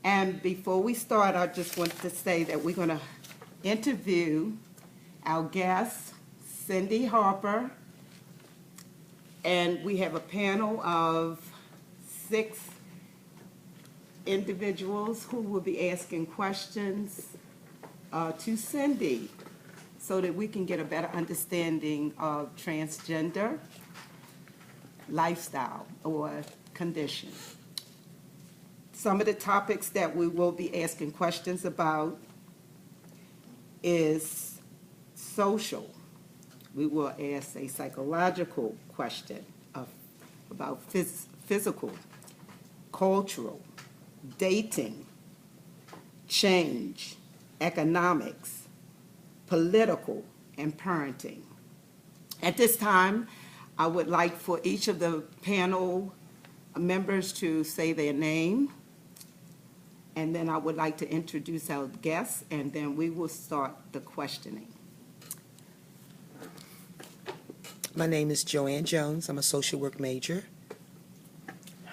And before we start, I just want to say that we're going to interview our guest, Cindy Harper, and we have a panel of 6 individuals who will be asking questions to Cindy so that we can get a better understanding of transgender lifestyle or condition. Some of the topics that we will be asking questions about is social. We will ask a psychological question about physical, cultural, dating, change, economics, political, and parenting. At this time, I would like for each of the panel members to say their name, and then I would like to introduce our guests, and then we will start the questioning. My name is Joanne Jones. I'm a social work major.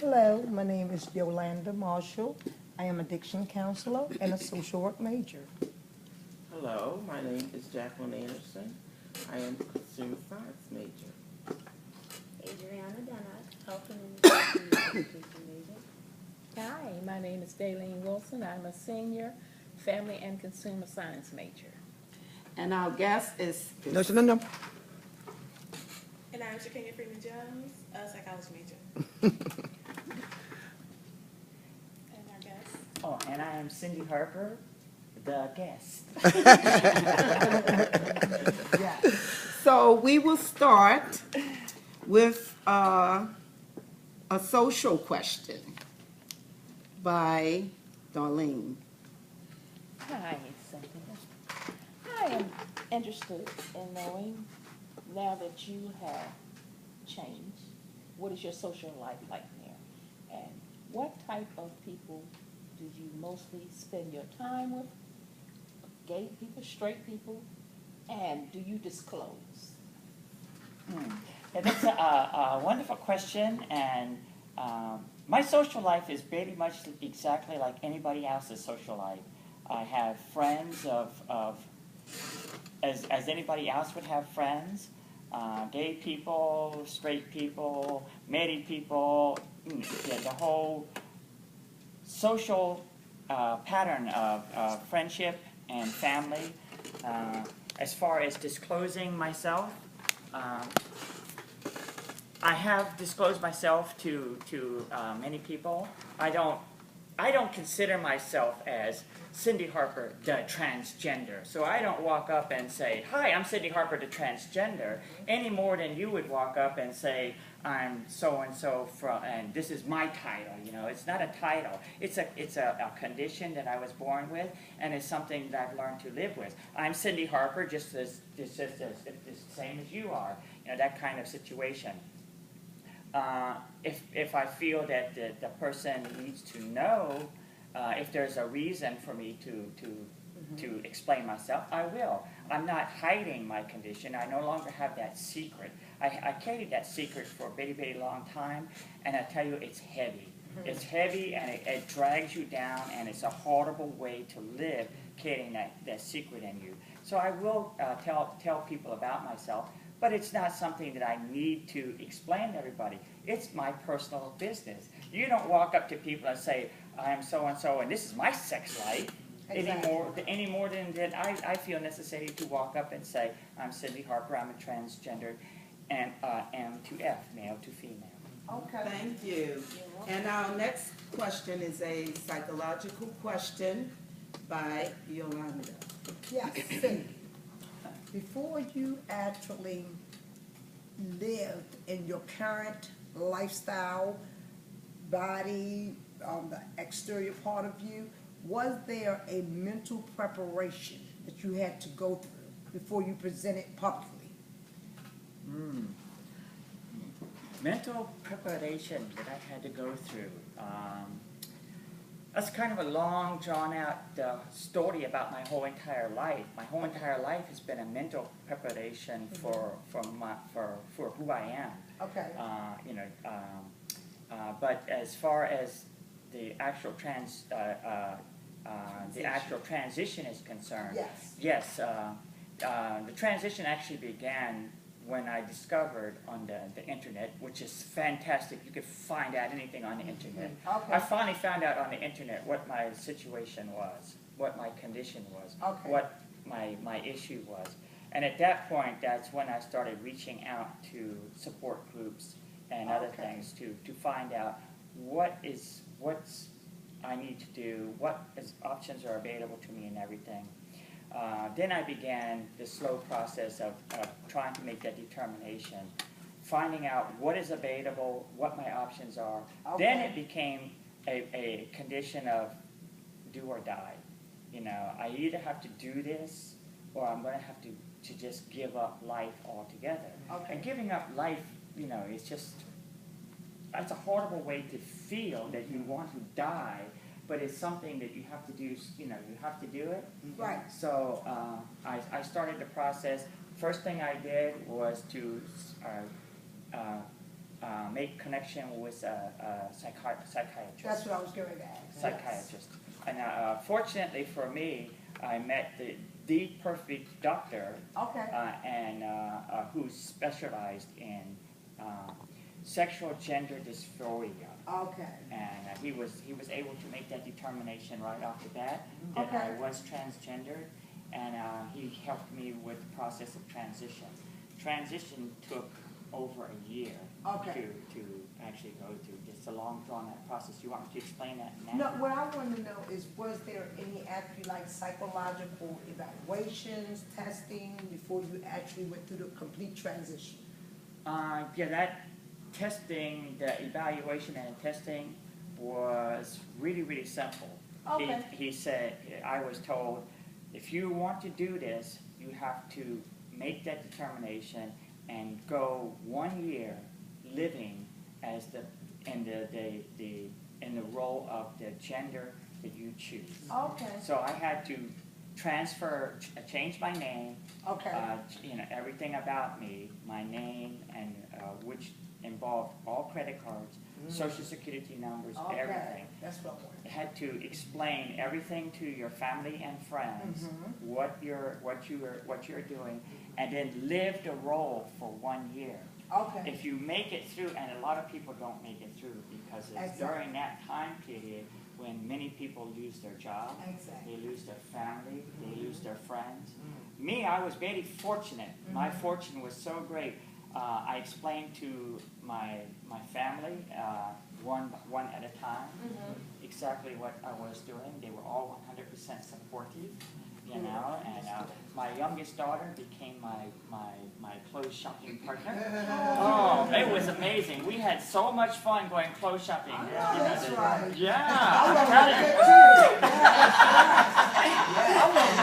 Hello, my name is Yolanda Marshall. I am a addiction counselor and a social work major. Hello, my name is Jacqueline Anderson. I am a consumer science major. Adriana Dunnock, health and education major. Hi, my name is Daylene Wilson. I'm a senior family and consumer science major. And our guest is No. And I'm Shakenya Freeman Jones, a psychology major. And our guest. Oh, and I am Cindy Harper, the guest. So we will start with a social question by Darlene. Hi, Cynthia. I am interested in knowing, now that you have changed, what is your social life like there? And what type of people do you mostly spend your time with? Gay people, straight people? And do you disclose? Yeah, that's a wonderful question, and my social life is pretty much exactly like anybody else's social life. I have friends as anybody else would have friends, gay people, straight people, married people, yeah, the whole social pattern of friendship and family. As far as disclosing myself, I have disclosed myself to many people. I don't consider myself as Cindy Harper, the transgender. So I don't walk up and say, "Hi, I'm Cindy Harper, the transgender," any more than you would walk up and say, "I'm so and so from, and this is my title." You know, it's not a title. It's a condition that I was born with, and it's something that I've learned to live with. I'm Cindy Harper, just as the same as you are. You know, that kind of situation. If I feel that the person needs to know, if there's a reason for me to explain myself, I will. I'm not hiding my condition. I no longer have that secret. I carried that secret for a very, very long time, and I tell you, it's heavy. It's heavy, and it drags you down, and it's a horrible way to live, carrying that secret in you. So I will tell people about myself, but it's not something that I need to explain to everybody. It's my personal business. You don't walk up to people and say, "I am so-and-so, and this is my sex life," any more than that I feel necessary to walk up and say, "I'm Cindy Harper, I'm a transgender, and M to F, male to female." Okay. Thank you. And our next question is a psychological question by Yolanda. Yes, Cindy. Before you actually lived in your current lifestyle, body, the exterior part of you, was there a mental preparation that you had to go through before you presented publicly? Mental preparation that I had to go through. That's kind of a long, drawn-out story about my whole entire life. My whole entire life has been a mental preparation for who I am. Okay. But as far as the actual transition is concerned, Yes. the transition actually began when I discovered on the internet, which is fantastic. You could find out anything on the internet. Okay. I finally found out on the internet what my situation was, what my condition was, Okay. what my issue was. And at that point, that's when I started reaching out to support groups and other Okay. things to find out what's I need to do, options are available to me and everything. Then I began the slow process of trying to make that determination, finding out what is available, what my options are. Then Okay. it became a condition of do or die. You know, I either have to do this or I'm going to have to just give up life altogether. Okay. And giving up life, you know, it's just, that's a horrible way to feel that you want to die, but it's something that you have to do, you know, you have to do it. Right. So I started the process. First thing I did was to make connection with a psychiatrist. That's what I was going to ask. Psychiatrist. And fortunately for me, I met the perfect doctor, Okay. and who specialized in sexual gender dysphoria. Okay. And he was able to make that determination right off the bat that Okay. I was transgendered, and he helped me with the process of transition. Transition took over a year Okay. to actually go through. It's a long drawn out process. You want me to explain that now? No, what I want to know is, was there any actually like psychological evaluations, testing before you actually went through the complete transition? Yeah, that testing, the evaluation and testing was really, really simple. Okay. He said, I was told, if you want to do this, you have to make that determination and go 1 year living as in the role of the gender that you choose. Okay. So I had to change my name, Okay. you know, everything about me, my name, and which involved all credit cards, social security numbers, Okay. everything. That's what I wanted. It had to explain everything to your family and friends, what you're doing, and then live the role for 1 year. Okay. If you make it through, and a lot of people don't make it through because it's Exactly. during that time period when many people lose their job, Exactly. they lose their family, they lose their friends. Me, I was very fortunate. My fortune was so great. I explained to my family, one at a time, exactly what I was doing. They were all 100% supportive, you know, and my youngest daughter became my clothes shopping partner. Oh, it was amazing. We had so much fun going clothes shopping. I know, that's right. Yeah. I I'm telling you.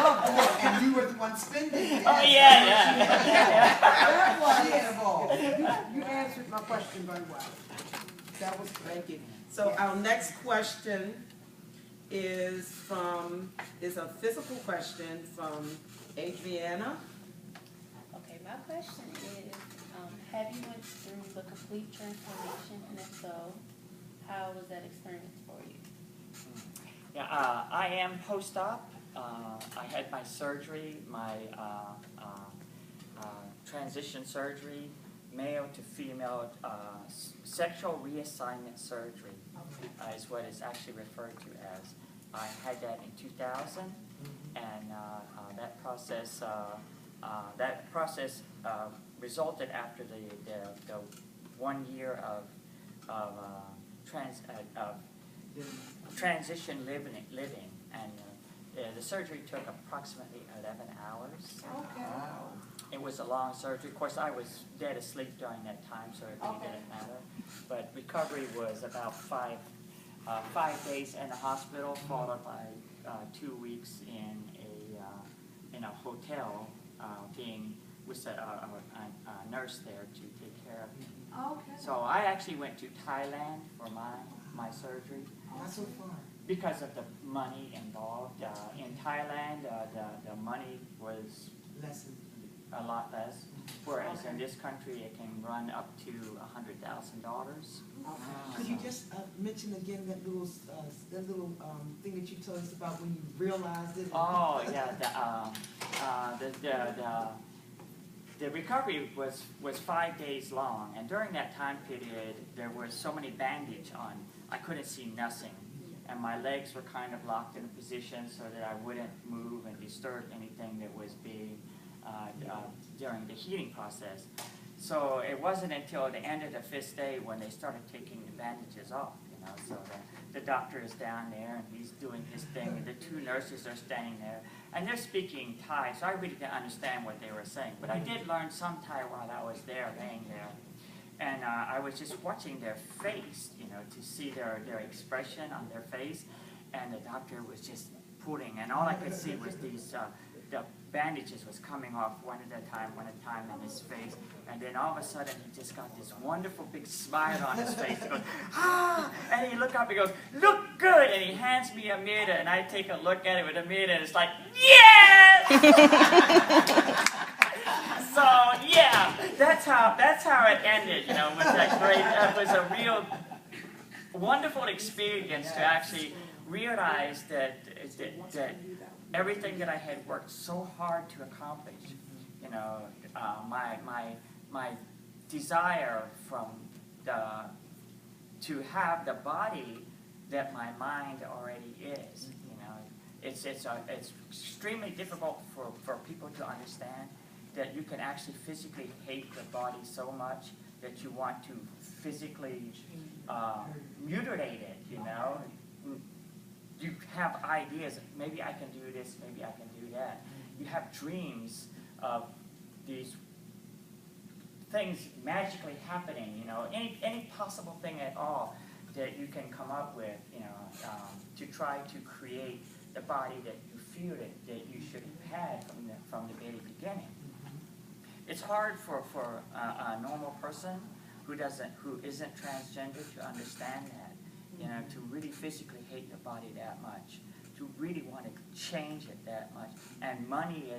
love that. And you were the one spending. Oh, yeah. That was- She had a ball. You answered my question very well. That was great. Thank you. So our next question is a physical question from Adriana. Okay, my question is, have you went through the complete transformation, and if so, how was that experience for you? Yeah, I am post-op. I had my surgery, my transition surgery, male to female sexual reassignment surgery is what it's actually referred to as. I had that in 2000, and that process resulted after the 1 year of transition living, and the surgery took approximately 11 hours. Okay. It was a long surgery. Of course, I was dead asleep during that time, so it really didn't matter. But recovery was about 5 days in the hospital, followed by 2 weeks in a hotel, being with a nurse there to take care of me. Okay. So I actually went to Thailand for my surgery. Not so far. Because of the money involved. In Thailand, the money was Lesson. a lot less. Whereas in this country, it can run up to $100,000. Could you just mention again that little thing that you told us about when you realized it? Oh yeah, the recovery was 5 days long, and during that time period, there were so many bandage on. I couldn't see nothing, and my legs were kind of locked in a position so that I wouldn't move and disturb anything that was being during the healing process. So it wasn't until the end of the 5th day when they started taking the bandages off. So the doctor is down there and he's doing his thing, and the 2 nurses are standing there, and they're speaking Thai, so I really didn't understand what they were saying. But I did learn some Thai while I was there, laying there. And I was just watching their face, to see their expression on their face. And the doctor was just pulling, and all I could see was these, the bandages was coming off one at a time in his face. And then all of a sudden, he just got this wonderful big smile on his face. He goes, ah! And he looked up and goes, look good! And he hands me a mirror, and I take a look at it with a mirror, and it's like, yes! So, yeah, that's how it ended, It was that great, it was a real wonderful experience to actually realize that everything that I had worked so hard to accomplish, my desire to have the body that my mind already is. It's extremely difficult for people to understand that you can actually physically hate the body so much that you want to physically mutilate it. You have ideas, maybe I can do this, maybe I can do that. You have dreams of these things magically happening, any possible thing at all that you can come up with, to try to create the body that you feel that you should have had from the very beginning. It's hard for a normal person who isn't transgender to understand that. To really physically hate the body that much, to really want to change it that much. And money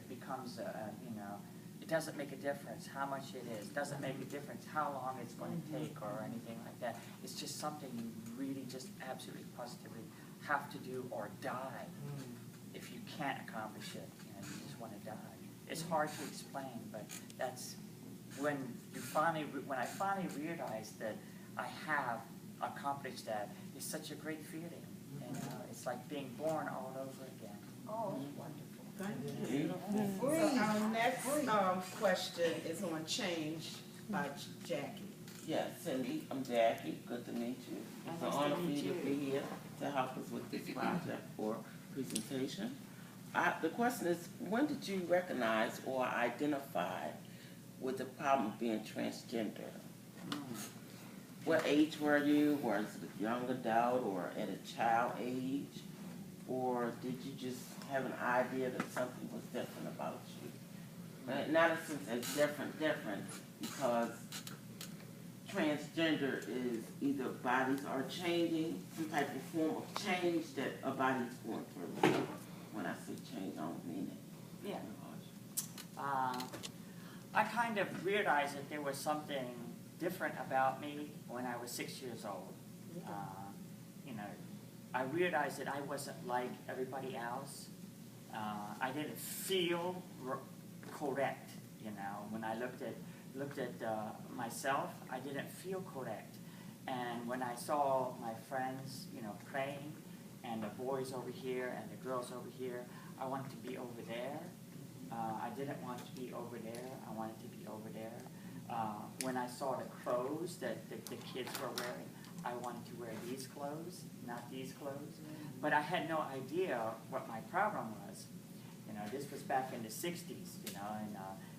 becomes, it doesn't make a difference how much it is. It doesn't make a difference how long it's going to take or anything like that. It's just something you really just absolutely positively have to do or die. If you can't accomplish it, you just want to die. It's hard to explain, but that's when I finally realized that I have accomplished that. It's such a great feeling, and it's like being born all over again. Oh, wonderful. Thank you. So our next question is on Change by Jackie. Yes, Cindy, I'm Jackie. Good to meet you. It's an honor for you to be here to help us with this project or presentation. The question is, when did you recognize or identify with the problem of being transgender? What age were you? Was it a young adult or at a child age? Or did you just have an idea that something was different about you? Not a sense of different, because transgender is either bodies are changing, some type of form of change that a body's going through. When I say change, I don't mean it. Yeah. I kind of realized that there was something different about me when I was 6 years old. I realized that I wasn't like everybody else. I didn't feel correct. When I looked at myself, I didn't feel correct. And when I saw my friends, praying, and the boys over here and the girls over here, I wanted to be over there. I didn't want to be over there. I wanted to be over there. When I saw the clothes that the kids were wearing, I wanted to wear these clothes, not these clothes. But I had no idea what my problem was. This was back in the 60s, and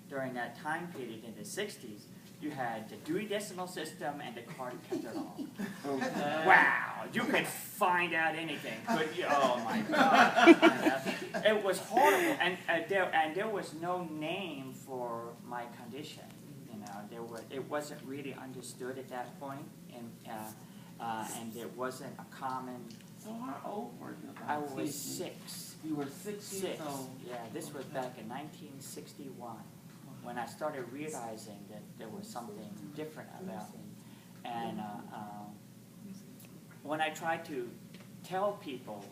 during that time period in the 60s, you had the Dewey Decimal System and the Carter Catalog. Okay. Wow, you could find out anything, could you? Oh my God. It was horrible, and there was no name for my condition. It wasn't really understood at that point, and there wasn't a common. So how old were you? I was 6. You were 6 years old? Yeah, this was back in 1961. when I started realizing that there was something different about me. And when I tried to tell people